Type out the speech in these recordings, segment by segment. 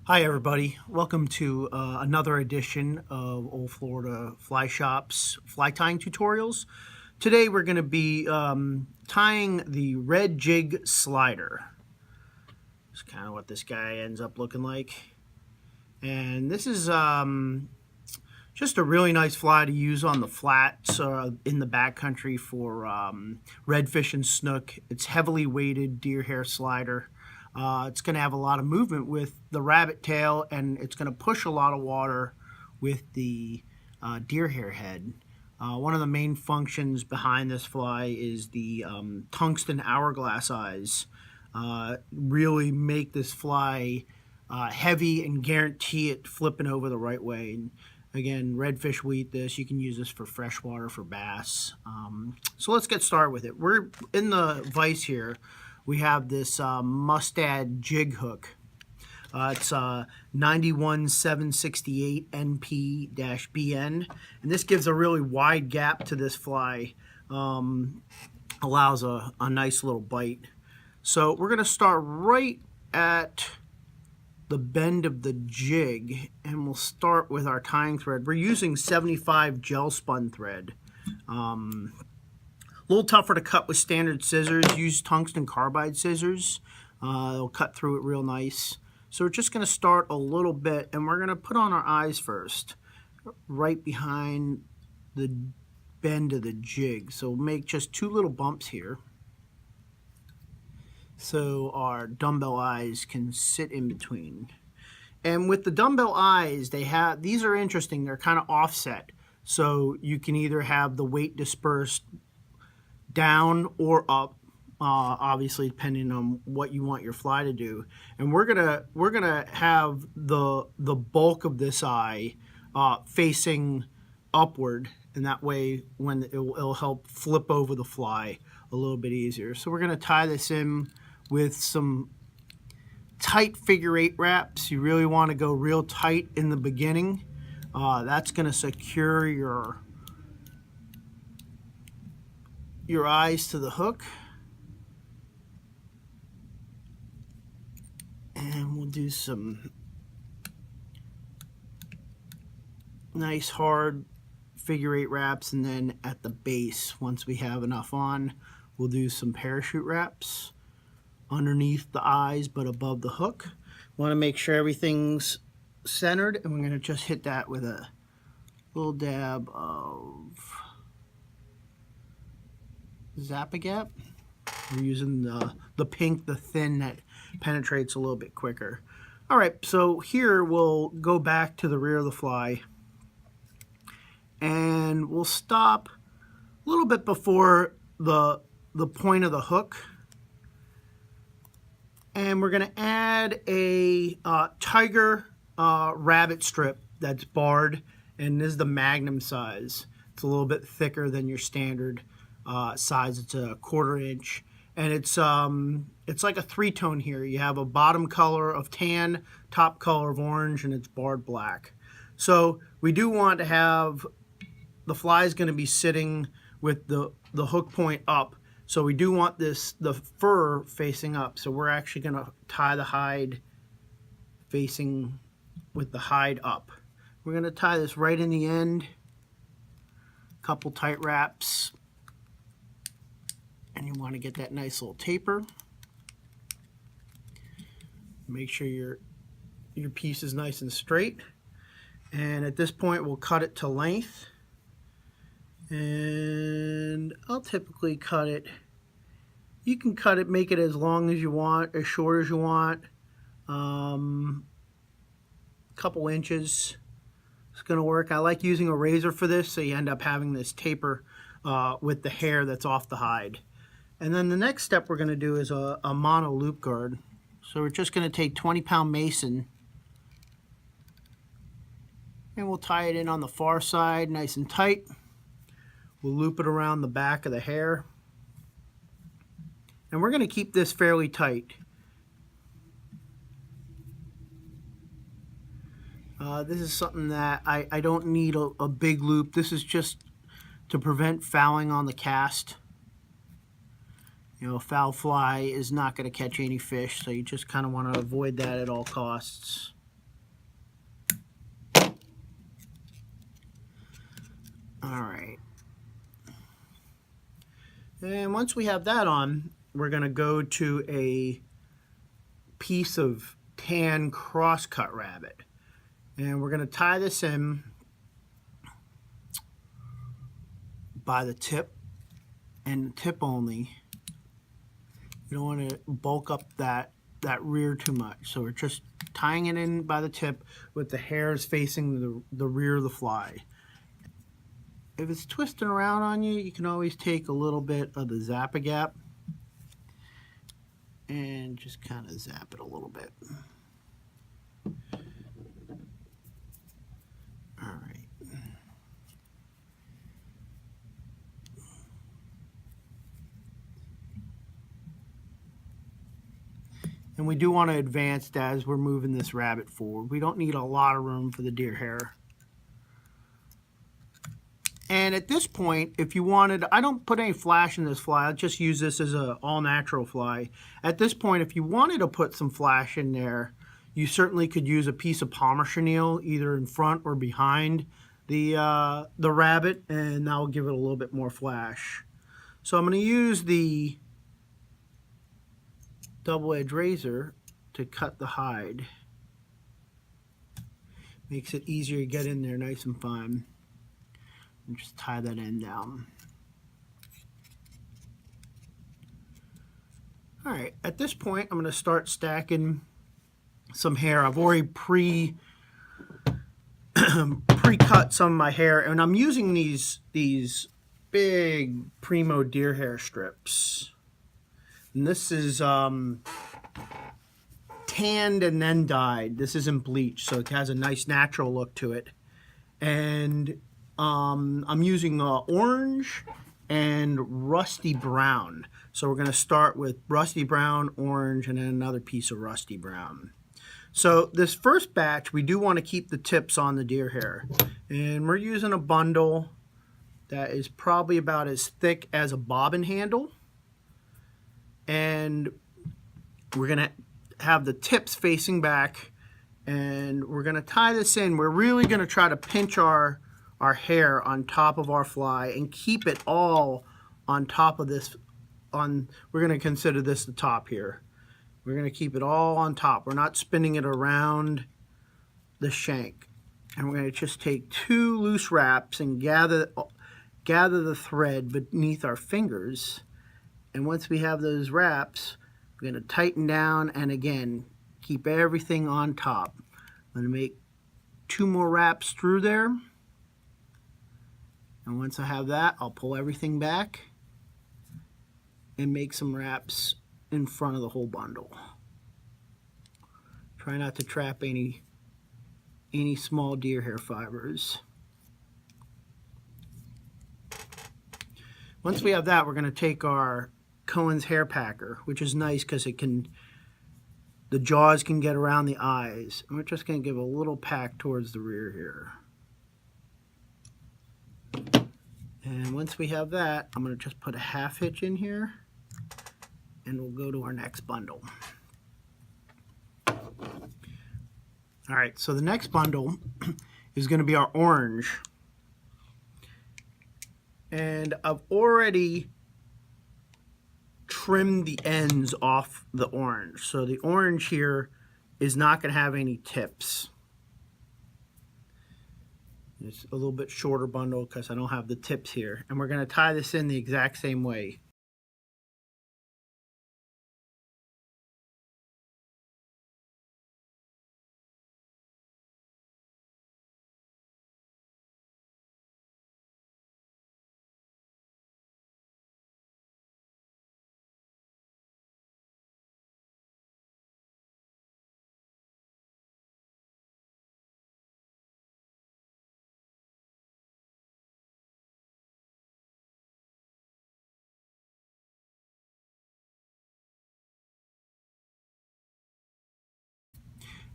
Hi everybody, welcome to another edition of Old Florida Fly Shop's fly tying tutorials. Today we're going to be tying the Red Jig Slider. It's kind of what this guy ends up looking like. And this is just a really nice fly to use on the flats in the backcountry for redfish and snook. It's heavily weighted deer hair slider. It's going to have a lot of movement with the rabbit tail, and it's going to push a lot of water with the deer hair head. One of the main functions behind this fly is the tungsten hourglass eyes. Really make this fly heavy and guarantee it flipping over the right way. And again, redfish will eat this. You can use this for freshwater, for bass. So let's get started with it. We're in the vise here. We have this Mustad jig hook. It's 91768 NP-BN, and this gives a really wide gap to this fly. Allows a nice little bite. So we're going to start right at the bend of the jig, and we'll start with our tying thread. We're using 75 gel spun thread. A little tougher to cut with standard scissors. Use tungsten carbide scissors. They'll cut through it real nice. So we're just going to start a little bit, and we're going to put on our eyes first, right behind the bend of the jig. So we'll make just two little bumps here, so our dumbbell eyes can sit in between. And with the dumbbell eyes, these are interesting. They're kind of offset, so you can either have the weight dispersed down or up, obviously depending on what you want your fly to do. And we're gonna have the bulk of this eye facing upward, and that way when it'll help flip over the fly a little bit easier. So we're gonna tie this in with some tight figure 8 wraps. You really want to go real tight in the beginning. That's gonna secure your eyes to the hook. And we'll do some nice hard figure 8 wraps, and then at the base, once we have enough on, we'll do some parachute wraps underneath the eyes but above the hook. Want to make sure everything's centered, and we're going to just hit that with a little dab of Zap-A-Gap. We're using the pink, the thin, that penetrates a little bit quicker. All right, so here we'll go back to the rear of the fly, and we'll stop a little bit before the point of the hook, and we're going to add a tiger rabbit strip that's barred, and this is the Magnum size. It's a little bit thicker than your standard size. It's a 1/4 inch, and it's like a 3-tone here. You have a bottom color of tan, top color of orange, and it's barred black. So we do want to have the fly is going to be sitting with the hook point up. So we do want the fur facing up. So we're actually going to tie the hide facing with the hide up. We're going to tie this right in the end. Couple tight wraps. And you want to get that nice little taper. Make sure your piece is nice and straight. And at this point, we'll cut it to length. And I'll typically cut it. You can cut it, make it as long as you want, as short as you want. Couple inches. It's going to work. I like using a razor for this, so you end up having this taper with the hair that's off the hide. And then the next step we're going to do is a mono loop guard. So we're just going to take 20-pound mason, and we'll tie it in on the far side nice and tight. We'll loop it around the back of the hair. And we're going to keep this fairly tight. This is something that I don't need a big loop. This is just to prevent fouling on the cast. You know, a foul fly is not going to catch any fish, so you just kind of want to avoid that at all costs. All right. And once we have that on, we're going to go to a piece of tan crosscut rabbit. And we're going to tie this in by the tip and the tip only. You don't want to bulk up that rear too much. So we're just tying it in by the tip with the hairs facing the rear of the fly. If it's twisting around on you, you can always take a little bit of the Zap-A-Gap and just kind of zap it a little bit. All right. And we do want to advance as we're moving this rabbit forward. We don't need a lot of room for the deer hair. And at this point, if you wanted, I don't put any flash in this fly. I'll just use this as an all-natural fly. At this point, if you wanted to put some flash in there, you certainly could use a piece of Palmer chenille, either in front or behind the rabbit, and that will give it a little bit more flash. So I'm going to use the double-edged razor to cut the hide. Makes it easier to get in there nice and fine. And just tie that end down. All right, at this point, I'm going to start stacking some hair. I've already pre-cut some of my hair, and I'm using these big Primo deer hair strips. And this is tanned and then dyed. This isn't bleached, so it has a nice natural look to it. And I'm using orange and rusty brown. So we're going to start with rusty brown, orange, and then another piece of rusty brown. So this first batch, we do want to keep the tips on the deer hair. And we're using a bundle that is probably about as thick as a bobbin handle. And we're going to have the tips facing back. And we're going to tie this in. We're really going to try to pinch our hair on top of our fly and keep it all on top of this. We're going to consider this the top here. We're going to keep it all on top. We're not spinning it around the shank. And we're going to just take 2 loose wraps and gather the thread beneath our fingers. And once we have those wraps, we're going to tighten down and again keep everything on top. I'm going to make 2 more wraps through there. And once I have that, I'll pull everything back and make some wraps in front of the whole bundle. Try not to trap any small deer hair fibers. Once we have that, we're going to take our Cohen's hair packer, which is nice because the jaws can get around the eyes. And we're just going to give a little pack towards the rear here. And once we have that, I'm going to just put a half hitch in here and we'll go to our next bundle. All right, so the next bundle is going to be our orange. And I've already trimmed the ends off the orange. So the orange here is not going to have any tips. It's a little bit shorter bundle because I don't have the tips here. And we're going to tie this in the exact same way.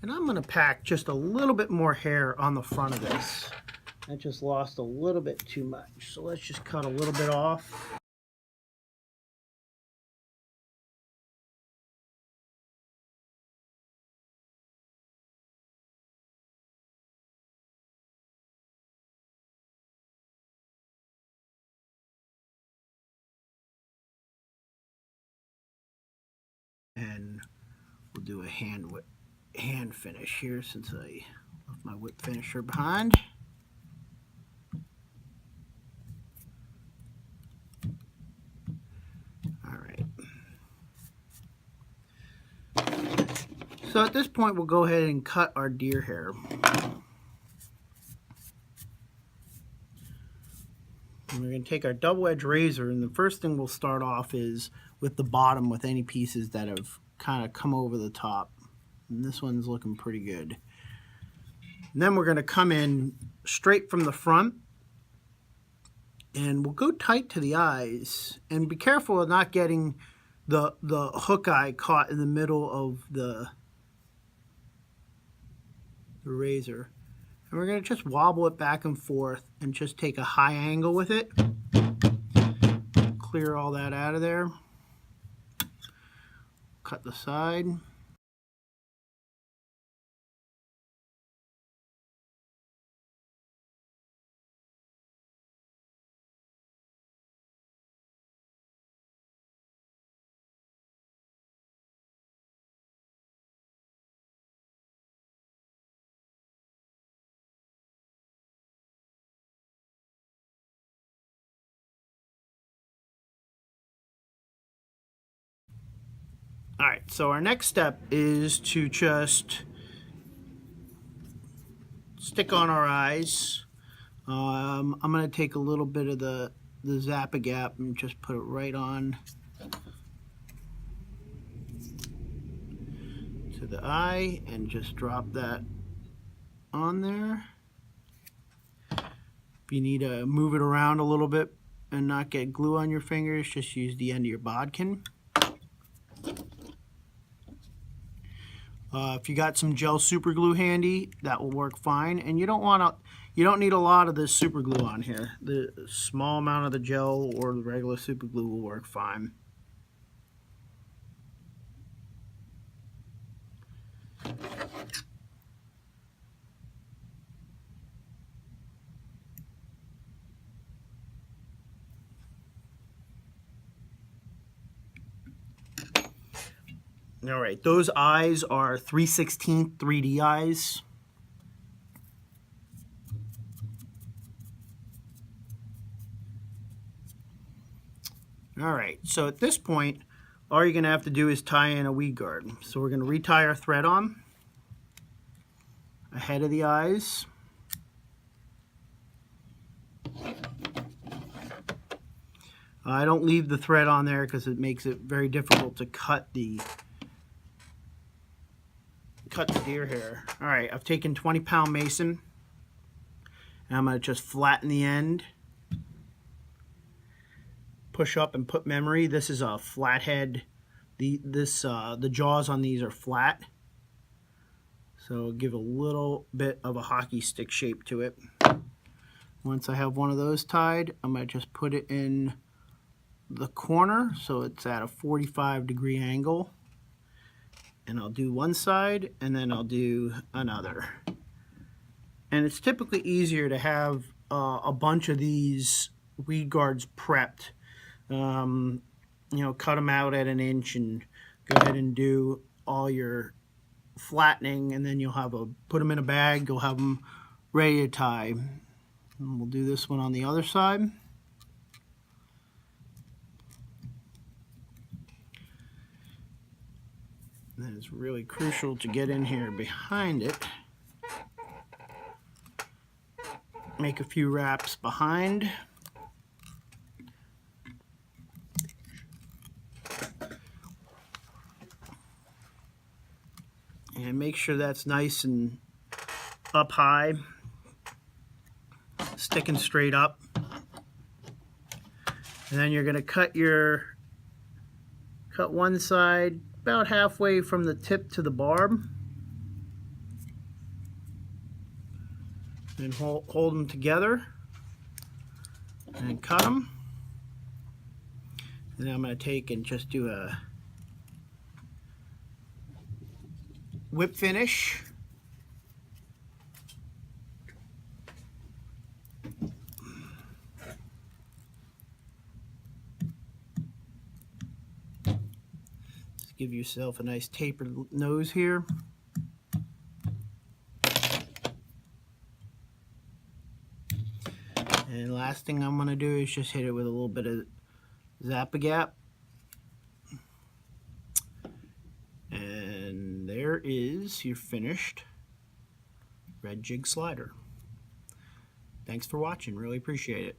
And I'm going to pack just a little bit more hair on the front of this. I just lost a little bit too much. So let's just cut a little bit off. do a hand finish here since I left my whip finisher behind. All right. So at this point, we'll go ahead and cut our deer hair. And we're going to take our double edge razor, and the first thing we'll start off is with the bottom, with any pieces that have kind of come over the top. And this one's looking pretty good. And then we're going to come in straight from the front, and we'll go tight to the eyes, and be careful of not getting the hook eye caught in the middle of the razor. And we're going to just wobble it back and forth and just take a high angle with it. Clear all that out of there. Cut the side. All right, so our next step is to just stick on our eyes. I'm going to take a little bit of the Zap-A-Gap and just put it right on to the eye and just drop that on there. If you need to move it around a little bit and not get glue on your fingers, just use the end of your bodkin. If you got some gel super glue handy, that will work fine. And you don't need a lot of this super glue on here. The small amount of the gel or the regular super glue will work fine. All right, those eyes are 3/16 3D eyes. All right, so at this point, all you're gonna have to do is tie in a weed guard. So we're gonna retie our thread on ahead of the eyes. I don't leave the thread on there because it makes it very difficult to cut the deer hair. All right, I've taken 20-pound mason, and I'm going to just flatten the end, push up and put memory. This is a flathead. The jaws on these are flat, so give a little bit of a hockey stick shape to it. Once I have one of those tied, I'm going to just put it in the corner so it's at a 45-degree angle. And I'll do one side and then I'll do another. And it's typically easier to have a bunch of these weed guards prepped. You know, cut them out at 1 inch and go ahead and do all your flattening, and then you'll have put them in a bag, you'll have them ready to tie. And we'll do this one on the other side. And it's really crucial to get in here behind it. Make a few wraps behind. And make sure that's nice and up high, sticking straight up. And then you're going to cut one side about halfway from the tip to the barb, and hold them together and cut them. And then I'm going to take and just do a whip finish. give yourself a nice tapered nose here. And last thing I'm going to do is just hit it with a little bit of Zap-A-Gap. And there is your finished Red Jig Slider. Thanks for watching. Really appreciate it.